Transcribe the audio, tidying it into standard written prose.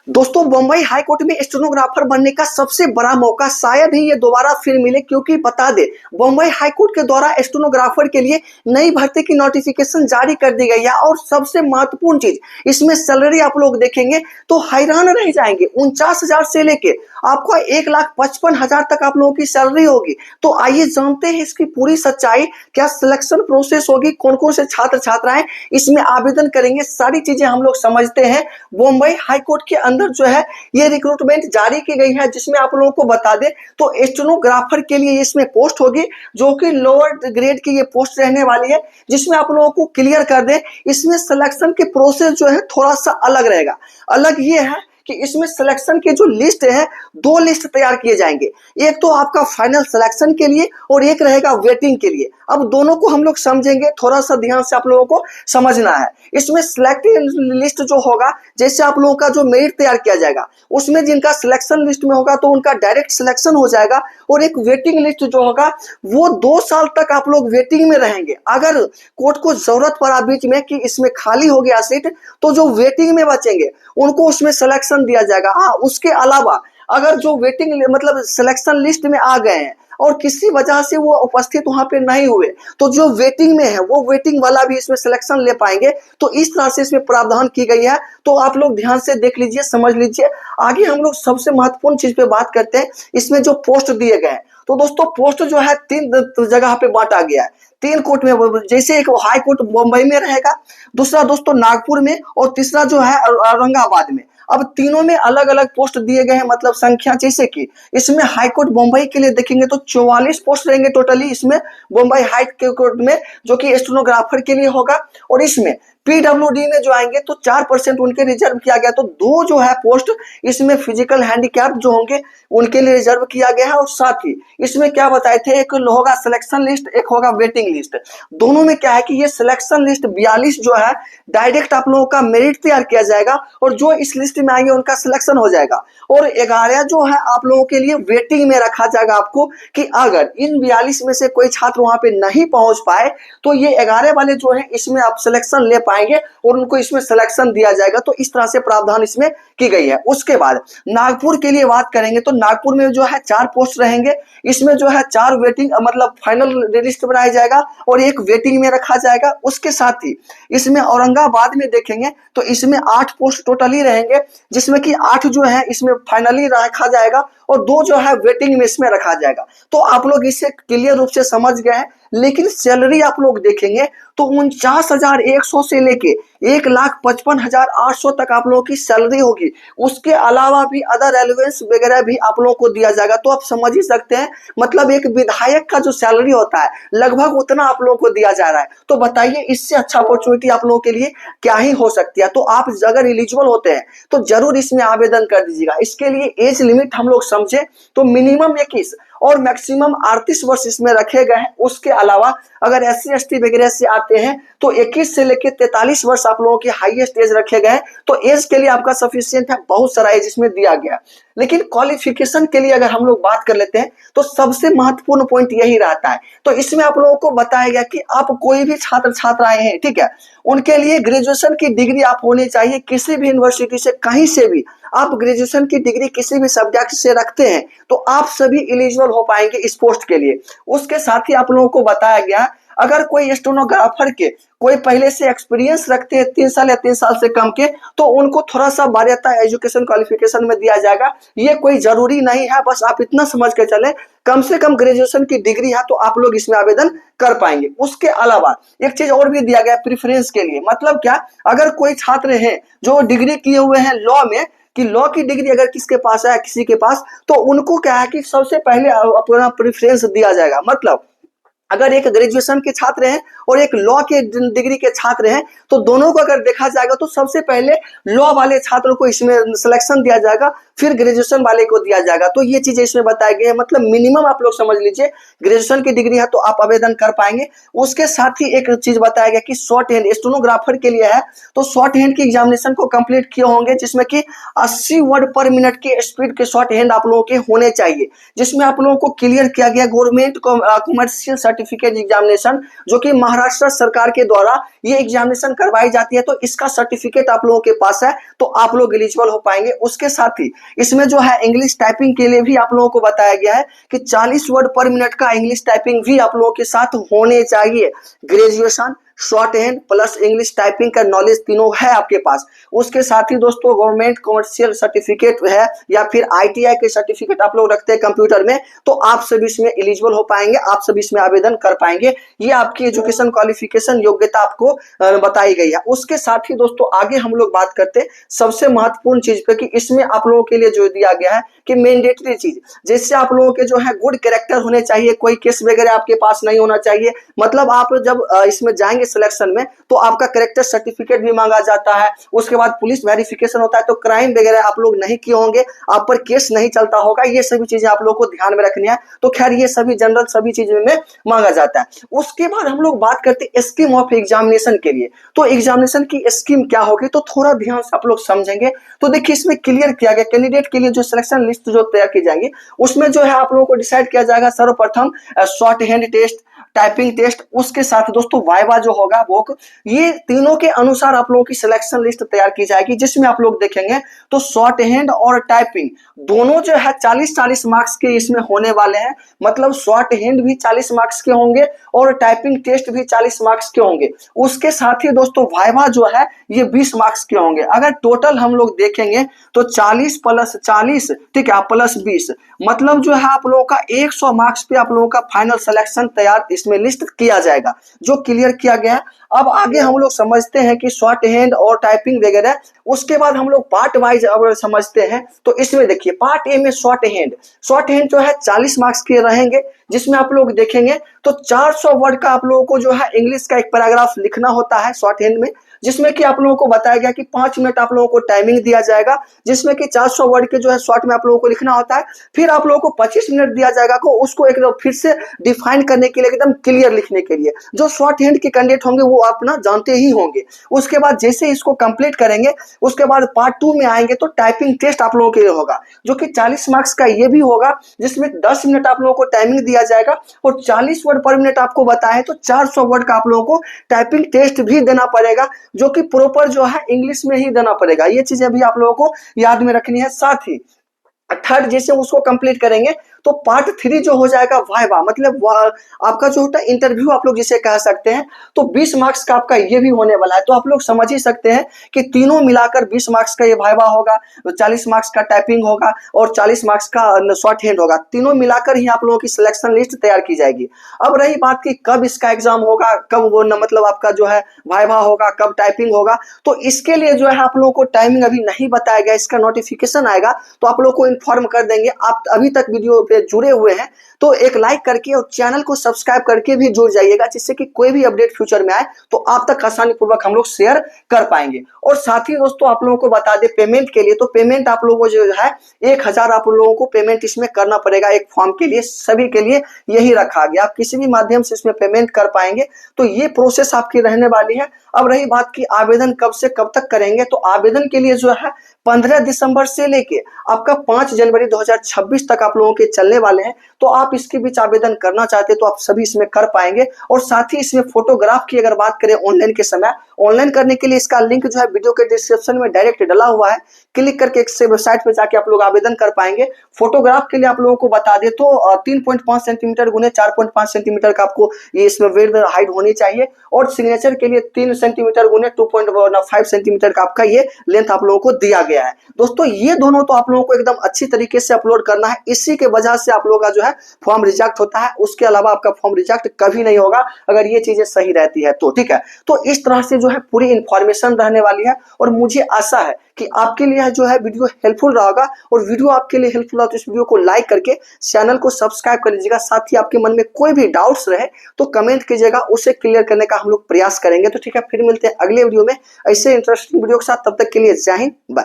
दोस्तों Bombay high court में stenographer बनने का सबसे बड़ा मौका शायद ही ये दोबारा फिर मिले, क्योंकि बता दे बम्बई हाई कोर्ट के द्वारा स्टेनोग्राफर के लिए नई भर्ती की नोटिफिकेशन जारी कर दी गई है। और सबसे महत्वपूर्ण चीज, इसमें सैलरी आप लोग देखेंगे तो हैरान रह जाएंगे। 49,000 से लेके आपको 1,55,000 तक आप लोगों की सैलरी होगी। तो आइए जानते हैं इसकी पूरी सच्चाई, क्या सिलेक्शन प्रोसेस होगी, कौन कौन से छात्र छात्राएं इसमें आवेदन करेंगे, सारी चीजें हम लोग समझते हैं। बम्बई हाई कोर्ट के अंदर जो है ये रिक्रूटमेंट जारी की गई है, जिसमें आप लोगों को बता दें तो स्टेनोग्राफर के लिए इसमें पोस्ट होगी, जो कि लोअर ग्रेड की ये पोस्ट रहने वाली है। जिसमें आप लोगों को क्लियर कर दें, इसमें सिलेक्शन के प्रोसेस जो है थोड़ा सा अलग रहेगा। अलग ये है कि इसमें सिलेक्शन के जो लिस्ट है, दो लिस्ट तैयार किए जाएंगे। एक तो आपका फाइनल सिलेक्शन के लिए और एक रहेगा वेटिंग के लिए। अब दोनों को हम लोग समझेंगे, थोड़ा सा ध्यान से आप लोगों को समझना है। इसमें सिलेक्टेड लिस्ट जो होगा, जैसे आप लोगों का जो मेरिट तैयार किया जाएगा, उसमें जिनका सिलेक्शन लिस्ट में होगा तो उनका डायरेक्ट सिलेक्शन हो जाएगा। और एक वेटिंग लिस्ट जो होगा वो 2 साल तक आप लोग वेटिंग में रहेंगे। अगर कोर्ट को जरूरत पड़ा बीच में कि इसमें खाली हो गया सीट, तो जो वेटिंग में बचेंगे उनको उसमें सिलेक्शन दिया जाएगा। हाँ, उसके अलावा अगर जो वेटिंग मतलब सिलेक्शन लिस्ट में आ गए हैं और किसी वजह से वो उपस्थित वहां पे नहीं हुए, तो जो वेटिंग में है वो वेटिंग वाला भी इसमें सिलेक्शन ले पाएंगे। तो इस तरह से इसमें प्रावधान की गई है। तो आप लोग ध्यान से देख लीजिए, समझ लीजिए। आगे हम लोग सबसे महत्वपूर्ण चीज पे बात करते हैं, इसमें जो पोस्ट दिए गए हैं। तो दोस्तों पोस्ट जो है 3 जगह पे बांटा गया है, 3 कोर्ट में। जैसे एक हाई कोर्ट मुंबई में रहेगा, दूसरा दोस्तों नागपुर में, और तीसरा जो है औरंगाबाद में। अब तीनों में अलग अलग पोस्ट दिए गए हैं, मतलब संख्या। जैसे कि इसमें हाई कोर्ट मुंबई के लिए देखेंगे तो 44 पोस्ट रहेंगे टोटली इसमें मुंबई हाई कोर्ट में, जो कि स्टेनोग्राफर के लिए होगा। और इसमें पीडब्ल्यूडी में जो आएंगे तो 4% उनके रिजर्व किया गया। तो 2 जो है पोस्ट इसमें फिजिकल हैंडीकैप जो होंगे उनके लिए रिजर्व किया गया है। और साथ ही इसमें क्या बताए थे, एक होगा सिलेक्शन लिस्ट, एक होगा वेटिंग लिस्ट। दोनों में क्या है कि ये सिलेक्शन लिस्ट 42 जो है डायरेक्ट आप लोगों का मेरिट तैयार किया जाएगा, और जो इस लिस्ट में आएंगे उनका सिलेक्शन हो जाएगा। और 11 जो है आप लोगों के लिए वेटिंग में रखा जाएगा आपको, कि अगर इन 42 में से कोई छात्र वहां पे नहीं पहुंच पाए तो ये 11 वाले जो है इसमें आप सिलेक्शन ले पाएंगे और उनको इसमें सिलेक्शन दिया जाएगा। तो इस तरह से प्रावधान इसमें की गई है। उसके बाद नागपुर के लिए बात करेंगे तो नागपुर में जो है 4 पोस्ट रहेंगे। इसमें जो है 4 वेटिंग मतलब फाइनल लिस्ट बनाया जाएगा और एक वेटिंग में रखा जाएगा। उसके साथ ही इसमें औरंगाबाद में देखेंगे तो इसमें 8 पोस्ट टोटली रहेंगे, जिसमें कि 8 जो है इसमें फाइनली रखा जाएगा और 2 जो है वेटिंग में इसमें रखा जाएगा। तो आप लोग इसे क्लियर रूप से समझ गए हैं। लेकिन सैलरी आप लोग देखेंगे तो 49,100 से लेके 1,55,800 तक आप लोगों की सैलरी होगी। उसके अलावा भी अदर एलिवेंस वगैरह भी आप लोगों को दिया जाएगा। तो आप समझ ही सकते हैं, मतलब एक विधायक का जो सैलरी होता है लगभग उतना आप लोगों को दिया जा रहा है। तो बताइए इससे अच्छा अपॉर्चुनिटी आप लोगों के लिए क्या ही हो सकती है। तो आप अगर एलिजिबल होते हैं तो जरूर इसमें आवेदन कर दीजिएगा। इसके लिए एज लिमिट हम लोग समझे तो मिनिमम 21 और मैक्सिमम 38 वर्ष इसमें रखे गए हैं। उसके अलावा अगर SC ST वगैरह से आते हैं तो 21 से लेकर 43 वर्ष आप लोगों की हाईएस्ट एज रखे गए हैं। तो एज के लिए आपका सफिशिएंट है, बहुत सारा एज इसमें दिया गया। लेकिन क्वालिफिकेशन के लिए अगर हम लोग बात कर लेते हैं तो सबसे महत्वपूर्ण पॉइंट यही रहता है। तो इसमें आप लोगों को बताया गया कि आप कोई भी छात्र छात्राएं हैं, ठीक है, उनके लिए ग्रेजुएशन की डिग्री आप होनी चाहिए किसी भी यूनिवर्सिटी से, कहीं से भी आप ग्रेजुएशन की डिग्री किसी भी सब्जेक्ट से रखते हैं तो आप सभी एलिजिबल हो पाएंगे इस पोस्ट के लिए। उसके साथ ही आप लोगों को बताया गया, अगर कोई स्टेनोग्राफर के कोई पहले से एक्सपीरियंस रखते हैं 3 साल या 3 साल से कम के, तो उनको थोड़ा सा वरीयता एजुकेशन क्वालिफिकेशन में दिया जाएगा। ये कोई जरूरी नहीं है, बस आप इतना समझ के चले कम से कम ग्रेजुएशन की डिग्री है तो आप लोग इसमें आवेदन कर पाएंगे। उसके अलावा एक चीज और भी दिया गया प्रेफरेंस के लिए, मतलब क्या, अगर कोई छात्र है जो डिग्री किए हुए हैं लॉ में, कि लॉ की डिग्री अगर किसके पास है किसी के पास, तो उनको क्या है कि सबसे पहले अपना प्रेफरेंस दिया जाएगा। मतलब अगर एक ग्रेजुएशन के छात्र हैं और एक लॉ के डिग्री के छात्र हैं तो दोनों को अगर देखा जाएगा तो सबसे पहले लॉ वाले छात्रों को इसमें सिलेक्शन दिया जाएगा, फिर ग्रेजुएशन वाले को दिया जाएगा। तो ये चीजें इसमें बताई गई है। मतलब मिनिमम आप लोग समझ लीजिए ग्रेजुएशन की डिग्री है तो आप आवेदन कर पाएंगे। उसके साथ ही एक चीज बताया गया कि शॉर्ट हैंड स्टेनोग्राफर के लिए है तो शॉर्ट हैंड की एग्जामिनेशन को कंप्लीट किए होंगे, जिसमें कि 80 वर्ड पर मिनट के स्पीड के शॉर्ट हैंड आप लोगों के होने चाहिए, जिसमें आप लोगों को क्लियर किया गया government commercial certificate certificate examination, जो कि महाराष्ट्र सरकार के द्वारा ये एग्जामिनेशन करवाई जाती है, तो इसका सर्टिफिकेट आप लोगों के पास है तो आप लोग एलिजिबल हो पाएंगे। उसके साथ ही इसमें जो है इंग्लिश टाइपिंग के लिए भी आप लोगों को बताया गया है कि 40 वर्ड पर मिनट का इंग्लिश टाइपिंग भी आप लोगों के साथ होने चाहिए। Graduation, short hand plus English typing का नॉलेज तीनों है आपके पास। उसके साथ ही दोस्तों गवर्नमेंट कमर्शियल सर्टिफिकेट है या फिर ITI के सर्टिफिकेट आप लोग रखते हैं कंप्यूटर में, तो आप सभी इसमें एलिजिबल हो पाएंगे, आप सभी इसमें आवेदन कर पाएंगे। ये आपकी एजुकेशन क्वालिफिकेशन योग्यता आपको बताई गई है। उसके साथ ही दोस्तों आगे हम लोग बात करते हैं सबसे महत्वपूर्ण चीज पे कि इसमें आप लोगों के लिए जो दिया गया है कि मैंडेटरी चीज, जैसे आप लोगों के जो है गुड कैरेक्टर होने चाहिए, कोई केस वगैरह आपके पास नहीं होना चाहिए। मतलब आप जब इसमें जाएंगे सिलेक्शन में तो आपका कैरेक्टर सर्टिफिकेट भी मांगा जाता है। उसके बाद पुलिस वेरिफिकेशन होता है, तो क्राइम वगैरह आप लोग नहीं किए होंगे, आप पर केस नहीं चलता होगा, ये सभी चीजें आप लोग को ध्यान में रखनी है। तो खैर ये सभी जनरल सभी चीजें में मांगा जाता है। उसके बाद हम लोग बात करते हैं स्कीम ऑफ एग्जामिनेशन के लिए। तो एग्जामिनेशन की स्कीम क्या होगी तो थोड़ा ध्यान से आप लोग समझेंगे। तो देखिए इसमें क्लियर किया गया कैंडिडेट के लिए जो सिलेक्शन लिस्ट जो तैयार की जाएंगी उसमें जो है आप लोगों को डिसाइड किया जाएगा सर्वप्रथम short hand test, typing test, उसके साथ दोस्तों वाइवा जो होगा वो, ये तीनों के अनुसार आप लोगों की सिलेक्शन लिस्ट तैयार की जाएगी, जिसमें आप लोग देखेंगे तो शॉर्ट हैंड और टाइपिंग दोनों जो है 40-40 मार्क्स के इसमें होने वाले हैं। मतलब शॉर्ट हैंड भी 40 मार्क्स के होंगे और टाइपिंग टेस्ट भी 40 मार्क्स के होंगे। उसके साथ ही दोस्तों वाइवा जो है ये 20 मार्क्स के होंगे। अगर टोटल हम लोग देखेंगे तो 40 + 40 ठीक है प्लस 20, मतलब जो है आप लोगों का 100 मार्क्स पे आप लोगों का फाइनल सिलेक्शन तैयार इसमें लिस्ट किया जाएगा, जो क्लियर किया गया है। अब आगे हम लोग समझते हैं कि शॉर्ट हैंड और टाइपिंग वगैरह। उसके बाद हम लोग पार्ट वाइज अगर समझते हैं तो इसमें देखिए पार्ट ए में शॉर्ट हैंड जो है 40 मार्क्स के रहेंगे, जिसमें आप लोग देखेंगे तो 400 वर्ड का आप लोगों को जो है इंग्लिश का एक पैराग्राफ लिखना होता है शॉर्ट हैंड में, जिसमें कि आप लोगों को बताया गया कि 5 मिनट आप लोगों को टाइमिंग दिया जाएगा, जिसमें कि 400 वर्ड के जो है शॉर्ट में आप लोगों को लिखना होता है। फिर आप लोगों को 25 मिनट दिया जाएगा को उसको एकदम फिर से डिफाइन करने के लिए, एकदम क्लियर लिखने के लिए। जो शॉर्ट हैंड के कैंडिडेट होंगे वो अपना जानते ही होंगे। उसके बाद जैसे इसको कंप्लीट करेंगे उसके बाद पार्ट 2 में आएंगे तो टाइपिंग टेस्ट आप लोगों के लिए होगा, जो कि 40 मार्क्स का ये भी होगा, जिसमें 10 मिनट आप लोगों को टाइमिंग दिया जाएगा और 40 वर्ड पर मिनट आपको बताया तो 400 वर्ड का आप लोगों को टाइपिंग टेस्ट भी देना पड़ेगा, जो कि प्रॉपर जो है इंग्लिश में ही देना पड़ेगा। ये चीजें भी आप लोगों को याद में रखनी है। साथ ही थर्ड जैसे उसको कंप्लीट करेंगे तो पार्ट 3 जो हो जाएगा वाइवा, मतलब आपका जो होता है इंटरव्यू आप लोग जिसे कह सकते हैं, तो 20 मार्क्स का आपका ये भी होने वाला है। तो आप लोग समझ ही सकते हैं कि तीनों मिलाकर 20 मार्क्स का ये वाइवा होगा, 40 मार्क्स का टाइपिंग होगा और 40 मार्क्स का शॉर्ट हैंड होगा। तीनों मिलाकर ही आप लोगों की सिलेक्शन लिस्ट तैयार की जाएगी। अब रही बात की कब इसका एग्जाम होगा, कब वो मतलब आपका जो है वाइवा होगा, कब टाइपिंग होगा, तो इसके लिए जो है आप लोगों को टाइमिंग अभी नहीं बताया गया। इसका नोटिफिकेशन आएगा तो आप लोग को इन्फॉर्म कर देंगे। आप अभी तक वीडियो पे जुड़े हुए हैं तो एक लाइक करके और चैनल को सब्सक्राइब करके भी जुड़ जाइएगा, जिससे कि कोई भी अपडेट फ्यूचर में आए तो आप तक आसानी पूर्वक हम लोग शेयर कर पाएंगे। और साथ ही दोस्तों आप लोगों को बता दें पेमेंट के लिए, तो पेमेंट आप लोगों को जो है 1000 आप लोगों को पेमेंट इसमें करना पड़ेगा एक फॉर्म के लिए। सभी के लिए यही रखा गया, आप किसी भी माध्यम से इसमें पेमेंट कर पाएंगे। तो ये प्रोसेस आपकी रहने वाली है। अब रही बात की आवेदन कब से कब तक करेंगे, तो आवेदन के लिए जो है 15 दिसंबर से लेके आपका 5 जनवरी 2026 तक आप लोगों के चलने वाले हैं। तो आप इसके बीच आवेदन करना चाहते हैं तो आप सभी इसमें कर पाएंगे। और साथ ही इसमें फोटोग्राफ की अगर बात करें ऑनलाइन के समय, ऑनलाइन करने के लिए इसका लिंक जो है वीडियो के डिस्क्रिप्शन में डायरेक्ट डला हुआ है, क्लिक करके एक से वेबसाइट पे जाके आप लोग आवेदन कर पाएंगे। फोटोग्राफ के लिए आप लोगों को बता दे तो 3.5 सेंटीमीटर गुने 4.5 सेंटीमीटर का आपको ये इसमें विड्थ हाइट होनी चाहिए। और सिग्नेचर के लिए 3 सेंटीमीटर गुने 2.5 सेंटीमीटर का आपका ये लेंथ आप लोगों को दिया गया है। दोस्तों ये दोनों तो आप लोगों को एकदम अच्छी तरीके से अपलोड करना है, इसी के वजह से आप लोगों का जो है फॉर्म रिजेक्ट होता है। उसके अलावा आपका फॉर्म रिजेक्ट कभी नहीं होगा अगर ये चीजें सही रहती है तो, ठीक है। तो इस तरह से जो है पूरी इंफॉर्मेशन रहने वाली है और मुझे आशा है कि आपके लिए जो है वीडियो हेल्पफुल रहेगा। और वीडियो आपके लिए हेल्पफुल रहा तो इस वीडियो को लाइक करके चैनल को सब्सक्राइब कर लीजिएगा। साथ ही आपके मन में कोई भी डाउट्स रहे तो कमेंट कीजिएगा, उसे क्लियर करने का हम लोग प्रयास करेंगे। तो ठीक है, फिर मिलते हैं अगले वीडियो में ऐसे इंटरेस्टिंग वीडियो के साथ। तब तक के लिए जय हिंद, बाय।